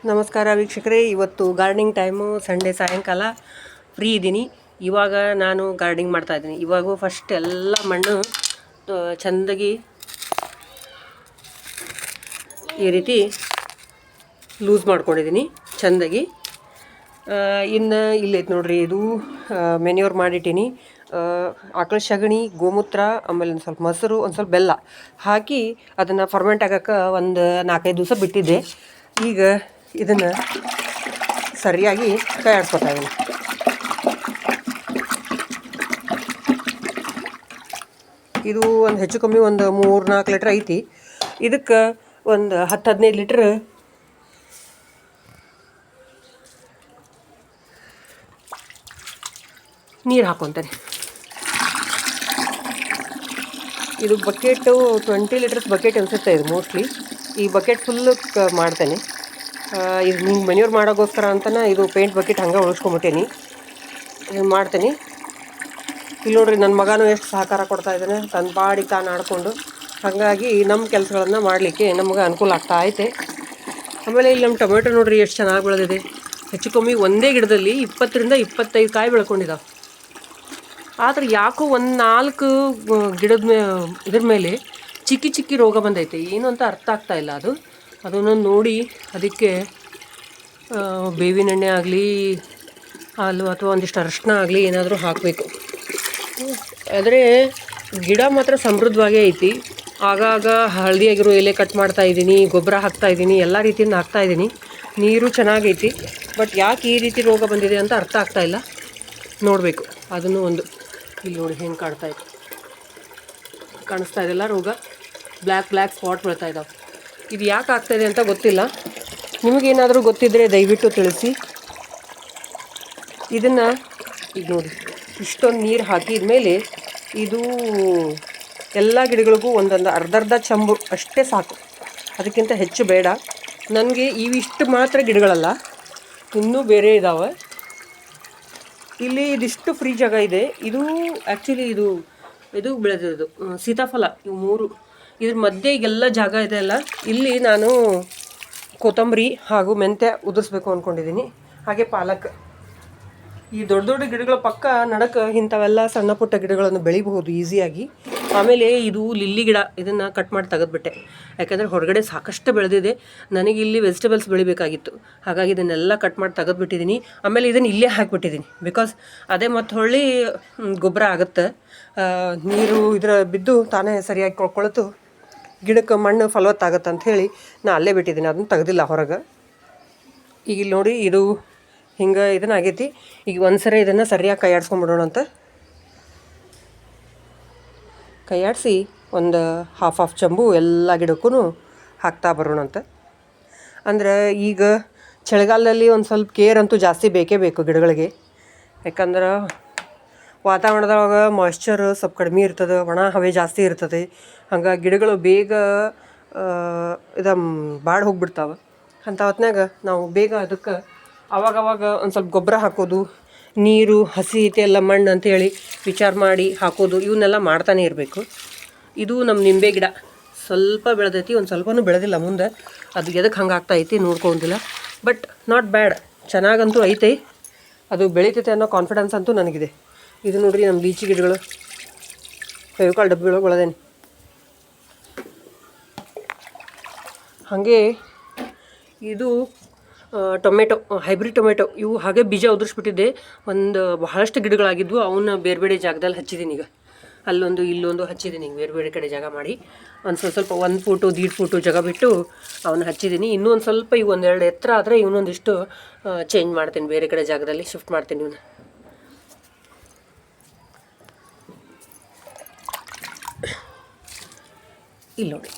ನಮಸ್ಕಾರ ವೀಕ್ಷಕರೇ, ಇವತ್ತು ಗಾರ್ಡನಿಂಗ್ ಟೈಮು ಸಂಡೇ ಸಾಯಂಕಾಲ ಫ್ರೀ ಇದ್ದೀನಿ. ಇವಾಗ ನಾನು ಗಾರ್ಡನಿಂಗ್ ಮಾಡ್ತಾಯಿದ್ದೀನಿ. ಇವಾಗ ಫಸ್ಟ್ ಎಲ್ಲ ಮಣ್ಣು ಚೆಂದಾಗಿ ಈ ರೀತಿ ಲೂಸ್ ಮಾಡ್ಕೊಂಡಿದ್ದೀನಿ ಚೆಂದಾಗಿ. ಇನ್ನು ಇಲ್ಲೈತೆ ನೋಡ್ರಿ, ಇದು ಮೆನ್ಯೂರ್ ಮಾಡಿಟ್ಟೀನಿ. ಆಕಳ ಸಗಣಿ, ಗೋಮೂತ್ರ, ಆಮೇಲೆ ಒಂದು ಸ್ವಲ್ಪ ಮೊಸರು, ಒಂದು ಸ್ವಲ್ಪ ಬೆಲ್ಲ ಹಾಕಿ ಅದನ್ನು ಫರ್ಮೆಂಟ್ ಆಗೋಕ್ಕೆ ಒಂದು 4-5 ದಿವಸ ಬಿಟ್ಟಿದ್ದೆ. ಈಗ ಇದನ್ನು ಸರಿಯಾಗಿ ತಯಾರಿಸ್ಕೊತಾ ಇದ್ದೀನಿ. ಇದು ಒಂದು ಹೆಚ್ಚು ಕಮ್ಮಿ ಒಂದು 3-4 ಲೀಟ್ರ್ ಐತಿ. ಇದಕ್ಕೆ ಒಂದು 10-15 ಲೀಟ್ರ್ ನೀರು ಹಾಕ್ಕೊತಾನೆ. ಇದು ಬಕೆಟು 20 ಲೀಟರ್ಸ್ ಬಕೆಟ್ ಅನಿಸುತ್ತೆ ಇದು ಮೋಸ್ಟ್ಲಿ. ಈ ಬಕೆಟ್ ಫುಲ್ಲು ಮಾಡ್ತೇನೆ. ಇದು ಹಿಂಗೆ ಮೆನ್ಯೂರ್ ಮಾಡೋಕ್ಕೋಸ್ಕರ ಅಂತಲೇ ಇದು ಪೇಂಟ್ ಬಕೆಟ್ ಹಂಗೆ ಉಳಿಸ್ಕೊಂಬಿಟ್ಟೇನಿ. ಮಾಡ್ತೀನಿ. ಇಲ್ಲಿ ನೋಡ್ರಿ, ನನ್ನ ಮಗನೂ ಎಷ್ಟು ಸಹಕಾರ ಕೊಡ್ತಾಯಿದ್ದಾನೆ ತನ್ನ ಬಾಡಿಗೆ ತಾನು ಆಡಿಕೊಂಡು. ಹಾಗಾಗಿ ನಮ್ಮ ಕೆಲಸಗಳನ್ನು ಮಾಡಲಿಕ್ಕೆ ನಮಗೆ ಅನುಕೂಲ ಆಗ್ತಾ ಐತೆ. ಆಮೇಲೆ ಇಲ್ಲಿ ನಮ್ಮ ಟೊಮೆಟೊ ನೋಡ್ರಿ ಎಷ್ಟು ಚೆನ್ನಾಗಿ ಬೆಳೆದಿದೆ. ಹೆಚ್ಚು ಕಮ್ಮಿ ಒಂದೇ ಗಿಡದಲ್ಲಿ 20-25 ಕಾಯಿ ಬೆಳ್ಕೊಂಡಿದ್ದಾವೆ. ಆದರೆ ಯಾಕೋ ಒಂದು 4 ಗಿಡದ ಇದ್ರ ಮೇಲೆ ಚಿಕ್ಕಿ ರೋಗ ಬಂದೈತೆ. ಏನು ಅಂತ ಅರ್ಥ ಆಗ್ತಾಯಿಲ್ಲ. ಅದನ್ನು ನೋಡಿ ಅದಕ್ಕೆ ಬೇವಿನ ಎಣ್ಣೆ ಆಗಲಿ ಅಥವಾ ಒಂದಿಷ್ಟು ಅರಶಿನ ಆಗಲಿ ಏನಾದರೂ ಹಾಕಬೇಕು. ಆದರೆ ಗಿಡ ಮಾತ್ರ ಸಮೃದ್ಧವಾಗೇ ಐತಿ. ಆಗಾಗ ಹಳದಿಯಾಗಿರೋ ಎಲೆ ಕಟ್ ಮಾಡ್ತಾಯಿದ್ದೀನಿ, ಗೊಬ್ಬರ ಹಾಕ್ತಾಯಿದ್ದೀನಿ, ಎಲ್ಲ ರೀತಿಯಿಂದ ಹಾಕ್ತಾಯಿದ್ದೀನಿ. ನೀರು ಚೆನ್ನಾಗೈತಿ. ಬಟ್ ಯಾಕೆ ಈ ರೀತಿ ರೋಗ ಬಂದಿದೆ ಅಂತ ಅರ್ಥ ಆಗ್ತಾಯಿಲ್ಲ. ನೋಡಬೇಕು ಅದನ್ನು ಒಂದು. ಇಲ್ಲಿ ನೋಡಿ ಹೆಂಗೆ ಕಾಣಿಸ್ತಾ ಇದೆಲ್ಲ ರೋಗ. ಬ್ಲ್ಯಾಕ್ ಸ್ಪಾಟ್ ಬೀಳ್ತಾ ಇದ್ದಾವೆ. ಇದು ಯಾಕೆ ಆಗ್ತಾಯಿದೆ ಅಂತ ಗೊತ್ತಿಲ್ಲ. ನಿಮಗೇನಾದರೂ ಗೊತ್ತಿದ್ದರೆ ದಯವಿಟ್ಟು ತಿಳಿಸಿ. ಇದನ್ನು ಈಗ ನೋಡಿ ಇಷ್ಟೊಂದು ನೀರು ಹಾಕಿದ ಮೇಲೆ ಇದು ಎಲ್ಲ ಗಿಡಗಳಿಗೂ ಒಂದೊಂದು ಅರ್ಧ ಚಂಬು ಅಷ್ಟೇ ಸಾಕು, ಅದಕ್ಕಿಂತ ಹೆಚ್ಚು ಬೇಡ. ನನಗೆ ಇವಿಷ್ಟು ಮಾತ್ರ ಗಿಡಗಳಲ್ಲ, ಇನ್ನೂ ಬೇರೆ ಇದ್ದಾವೆ. ಇಲ್ಲಿ ಇದಿಷ್ಟು ಫ್ರೀ ಜಾಗ ಇದೆ. ಇದು ಆ್ಯಕ್ಚುಲಿ ಇದು ಬೆಳೆದಿರೋದು ಸೀತಾಫಲ. ಇವು 3 ಇದ್ರ ಮಧ್ಯೆ ಈಗೆಲ್ಲ ಜಾಗ ಇದೆ ಅಲ್ಲ, ಇಲ್ಲಿ ನಾನು ಕೊತ್ತಂಬರಿ ಹಾಗೂ ಮೆಂತ್ಯ ಉದುರಿಸ್ಬೇಕು ಅಂದ್ಕೊಂಡಿದ್ದೀನಿ. ಹಾಗೆ ಪಾಲಕ್. ಈ ದೊಡ್ಡ ಗಿಡಗಳ ಪಕ್ಕ ನಡಕ್ಕೆ ಇಂಥವೆಲ್ಲ ಸಣ್ಣ ಪುಟ್ಟ ಗಿಡಗಳನ್ನು ಬೆಳಿಬಹುದು ಈಸಿಯಾಗಿ. ಆಮೇಲೆ ಇದು ಲಿಲ್ಲಿ ಗಿಡ, ಇದನ್ನು ಕಟ್ ಮಾಡಿ ತೆಗೆದುಬಿಟ್ಟೆ. ಯಾಕೆಂದರೆ ಹೊರಗಡೆ ಸಾಕಷ್ಟು ಬೆಳೆದಿದೆ. ನನಗೆ ಇಲ್ಲಿ ವೆಜಿಟೇಬಲ್ಸ್ ಬೆಳಿಬೇಕಾಗಿತ್ತು. ಹಾಗಾಗಿ ಇದನ್ನೆಲ್ಲ ಕಟ್ ಮಾಡಿ ತೆಗೆದುಬಿಟ್ಟಿದ್ದೀನಿ. ಆಮೇಲೆ ಇದನ್ನು ಇಲ್ಲೇ ಹಾಕಿಬಿಟ್ಟಿದ್ದೀನಿ. ಬಿಕಾಸ್ ಅದೇ ಮತ್ತು ಹೊಳ್ಳಿ ಗೊಬ್ಬರ ಆಗುತ್ತೆ. ನೀರು ಇದರ ಬಿದ್ದು ತಾನೇ ಸರಿಯಾಗಿ ಕೊಳ್ಕೊಳ್ತು ಗಿಡಕ್ಕೆ ಮಣ್ಣು ಫಲವತ್ತಾಗತ್ತೆ ಅಂಥೇಳಿ ನಾನು ಅಲ್ಲೇ ಬಿಟ್ಟಿದ್ದೀನಿ. ಅದನ್ನು ತೆಗೆದಿಲ್ಲ ಹೊರಗೆ. ಈಗ ಇಲ್ಲಿ ನೋಡಿ, ಇದು ಹಿಂಗೆ ಇದನ್ನು ಆಗೈತಿ. ಈಗ ಒಂದ್ಸರಿ ಇದನ್ನು ಸರಿಯಾಗಿ ಕೈಯಾಡಿಸ್ಕೊಂಬಿಡೋಣ ಅಂತ. ಕೈಯಾಡಿಸಿ ಒಂದು ಹಾಫ್ ಚಂಬು ಎಲ್ಲ ಗಿಡಕ್ಕೂ ಹಾಕ್ತಾ ಬರೋಣ ಅಂತ. ಅಂದರೆ ಈಗ ಚಳಿಗಾಲದಲ್ಲಿ ಒಂದು ಸ್ವಲ್ಪ ಕೇರ್ ಅಂತೂ ಜಾಸ್ತಿ ಬೇಕೇ ಬೇಕು ಗಿಡಗಳಿಗೆ. ಯಾಕಂದ್ರೆ ವಾತಾವರಣದೊಳಗೆ ಮಾಯ್ಶ್ಚರ್ ಸ್ವಲ್ಪ ಕಡಿಮೆ ಇರ್ತದೆ, ಒಣ ಹವೆ ಜಾಸ್ತಿ ಇರ್ತದೆ. ಹಂಗಾಗಿ ಗಿಡಗಳು ಬೇಗ ಬಾಡಿ ಹೋಗ್ಬಿಡ್ತಾವೆ. ಅಂಥ ಹೊತ್ನಾಗ ನಾವು ಬೇಗ ಅದಕ್ಕೆ ಅವಾಗವಾಗ ಒಂದು ಸ್ವಲ್ಪ ಗೊಬ್ಬರ ಹಾಕೋದು, ನೀರು ಹಸಿ ಐತೆ ಎಲ್ಲ ಮಣ್ಣು ಅಂಥೇಳಿ ವಿಚಾರ ಮಾಡಿ ಹಾಕೋದು, ಇವನ್ನೆಲ್ಲ ಮಾಡ್ತಾನೆ ಇರಬೇಕು. ಇದು ನಮ್ಮ ನಿಂಬೆ ಗಿಡ ಸ್ವಲ್ಪ ಬೆಳೆದೈತಿ, ಒಂದು ಸ್ವಲ್ಪನೂ ಬೆಳೆದಿಲ್ಲ. ಮುಂದೆ ಅದು ಎದಕ್ಕೆ ಹಂಗೆ ಆಗ್ತಾಯಿತಿ ನೋಡ್ಕೊಂಡಿಲ್ಲ. ಬಟ್ ನಾಟ್ ಬ್ಯಾಡ್, ಚೆನ್ನಾಗಂತೂ ಐತೆ. ಅದು ಬೆಳೀತೈತೆ ಅನ್ನೋ ಕಾನ್ಫಿಡೆನ್ಸ್ ಅಂತೂ ನನಗಿದೆ. ಇದು ನೋಡ್ರಿ ನಮ್ಮ ಲೀಚಿ ಗಿಡಗಳು, ಫೆವಿಕಾಲ್ ಡಬ್ಬಿಗಳೊಳಗೆ ಬೆಳೆದೇನೆ. ಹಾಗೆ ಇದು ಟೊಮೆಟೊ, ಹೈಬ್ರಿಡ್ ಟೊಮೆಟೊ. ಇವು ಹಾಗೆ ಬೀಜ ಉದುರಿಸ್ಬಿಟ್ಟಿದ್ದೆ. ಬಹಳಷ್ಟು ಗಿಡಗಳಾಗಿದ್ವು. ಅವನ್ನ ಬೇರೆ ಜಾಗದಲ್ಲಿ ಹಚ್ಚಿದ್ದೀನಿ. ಈಗ ಅಲ್ಲೊಂದು ಇಲ್ಲೊಂದು ಹಚ್ಚಿದ್ದೀನಿ. ಈಗ ಬೇರೆ ಕಡೆ ಜಾಗ ಮಾಡಿ ಒಂದು ಸ್ವಲ್ಪ 1 ಫೂಟು 1.5 ಫೂಟು ಜಾಗ ಬಿಟ್ಟು ಅವನ್ನ ಹಚ್ಚಿದ್ದೀನಿ. ಇನ್ನೂ ಒಂದು ಸ್ವಲ್ಪ ಈಗ 1-2 ಎತ್ತರ ಆದರೆ ಇವನೊಂದಿಷ್ಟು ಚೇಂಜ್ ಮಾಡ್ತೀನಿ, ಬೇರೆ ಕಡೆ ಜಾಗದಲ್ಲಿ ಶಿಫ್ಟ್ ಮಾಡ್ತೀನಿ ಇವನ್ನ. ಇಲ್ಲಿ ನೋಡಿ,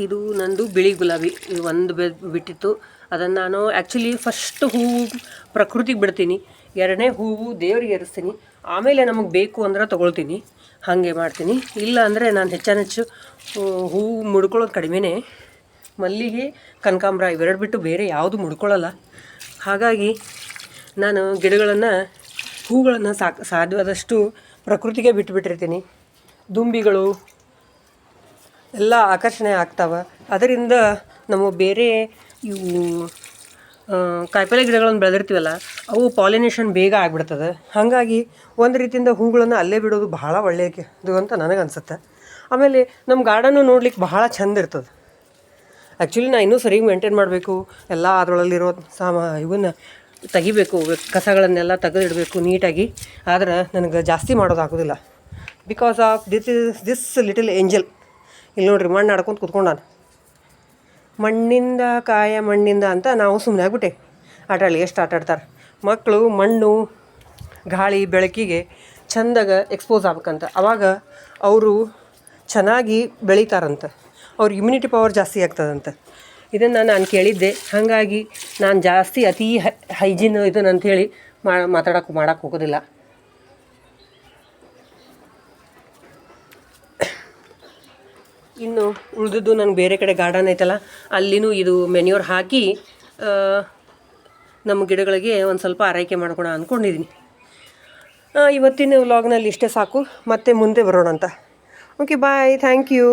ಇದು ನಂದು ಬಿಳಿ ಗುಲಾಬಿ. ಒಂದು ಬಿಟ್ಟಿತ್ತು. ಅದನ್ನು ನಾನು ಆ್ಯಕ್ಚುಲಿ ಫಸ್ಟ್ ಹೂವು ಪ್ರಕೃತಿಗೆ ಬಿಡ್ತೀನಿ, 2ನೇ ಹೂವು ದೇವ್ರಿಗೆ ಏರಿಸ್ತೀನಿ, ಆಮೇಲೆ ನಮಗೆ ಬೇಕು ಅಂದ್ರೆ ತೊಗೊಳ್ತೀನಿ. ಹಾಗೆ ಮಾಡ್ತೀನಿ. ಇಲ್ಲ ಅಂದರೆ ನಾನು ಹೆಚ್ಚು ಹೂವು ಮುಡ್ಕೊಳ್ಳೋದು ಕಡಿಮೆನೇ. ಮಲ್ಲಿಗೆ, ಕನಕಾಂಬರ ಇವೆರಡು ಬಿಟ್ಟು ಬೇರೆ ಯಾವುದು ಮುಡ್ಕೊಳ್ಳಲ್ಲ. ಹಾಗಾಗಿ ನಾನು ಹೂಗಳನ್ನು ಸಾಧ್ಯವಾದಷ್ಟು ಪ್ರಕೃತಿಗೆ ಬಿಟ್ಟುಬಿಟ್ಟಿರ್ತೀನಿ. ದುಂಬಿಗಳು, ಎಲ್ಲ ಆಕರ್ಷಣೆ ಆಗ್ತಾವೆ. ಅದರಿಂದ ನಮ್ಮ ಬೇರೆ ಇವು ಕಾಯಿಪಲ್ಯ ಗಿಡಗಳನ್ನು ಬೆಳೆದಿರ್ತೀವಲ್ಲ ಅವು ಪಾಲಿನೇಷನ್ ಬೇಗ ಆಗಿಬಿಡ್ತದೆ. ಹಾಗಾಗಿ ಒಂದು ರೀತಿಯಿಂದ ಹೂಗಳನ್ನು ಅಲ್ಲೇ ಬಿಡೋದು ಬಹಳ ಒಳ್ಳೆಯದು ಅಂತ ನನಗೆ ಅನಿಸುತ್ತೆ. ಆಮೇಲೆ ನಮ್ಮ ಗಾರ್ಡನ್ನು ನೋಡ್ಲಿಕ್ಕೆ ಬಹಳ ಚಂದ ಇರ್ತದೆ. ಆ್ಯಕ್ಚುಲಿ ನಾನು ಇನ್ನೂ ಸರಿಗೆ ಮೇಂಟೈನ್ ಮಾಡಬೇಕು, ಎಲ್ಲ ಅದರೊಳಗಿರೋ ಇವನ್ನ ತೆಗಿಬೇಕು, ಕಸಗಳನ್ನೆಲ್ಲ ತೆಗೆದಿಡಬೇಕು ನೀಟಾಗಿ. ಆದ್ರೆ ನನಗೆ ಜಾಸ್ತಿ ಮಾಡೋದಾಗೋದಿಲ್ಲ because of this little angel. ಇಲ್ಲಿ ನೋಡ್ರಿ ಮಣ್ಣು ಆಡ್ಕೊಂತ ಕುತ್ಕೊಂಡಾನ. ಮಣ್ಣಿಂದ ಕಾಯ ಮಣ್ಣಿಂದ ಅಂತ ನಾವು ಸುಮ್ಮನೆ ಆಗ್ಬಿಟ್ಟೆ. ಆಟಾಡಲಿ ಎಷ್ಟು ಆಟಾಡ್ತಾರೆ ಮಕ್ಕಳು. ಮಣ್ಣು ಗಾಳಿ ಬೆಳಕಿಗೆ ಚೆಂದಾಗ ಎಕ್ಸ್ಪೋಸ್ ಆಗ್ಬೇಕಂತ, ಆವಾಗ ಅವರು ಚೆನ್ನಾಗಿ ಬೆಳೀತಾರಂತ, ಅವ್ರ ಇಮ್ಯುನಿಟಿ ಪವರ್ ಜಾಸ್ತಿ ಆಗ್ತದಂತೆ. ಇದನ್ನು ನಾನು ಕೇಳಿದ್ದೆ. ಹಾಗಾಗಿ ನಾನು ಜಾಸ್ತಿ ಅತಿ ಹೈಜೀನ್ ಇದನ್ನು ಅಂಥೇಳಿ ಮಾಡಕ್ಕೆ ಹೋಗೋದಿಲ್ಲ. ಇನ್ನು ಉಳಿದಿದ್ದು ನನಗೆ ಬೇರೆ ಕಡೆ ಗಾರ್ಡನ್ ಐತಲ್ಲ, ಅಲ್ಲಿನೂ ಇದು ಮೆನ್ಯೂರ್ ಹಾಕಿ ನಮ್ಮ ಗಿಡಗಳಿಗೆ ಒಂದು ಸ್ವಲ್ಪ ಆರೈಕೆ ಮಾಡ್ಕೊಳ ಅಂದ್ಕೊಂಡಿದ್ದೀನಿ. ಇವತ್ತಿನ ವ್ಲಾಗ್ನಲ್ಲಿ ಇಷ್ಟೇ ಸಾಕು. ಮತ್ತೆ ಮುಂದೆ ಬರೋಣ ಅಂತ. Okay bye, thank you.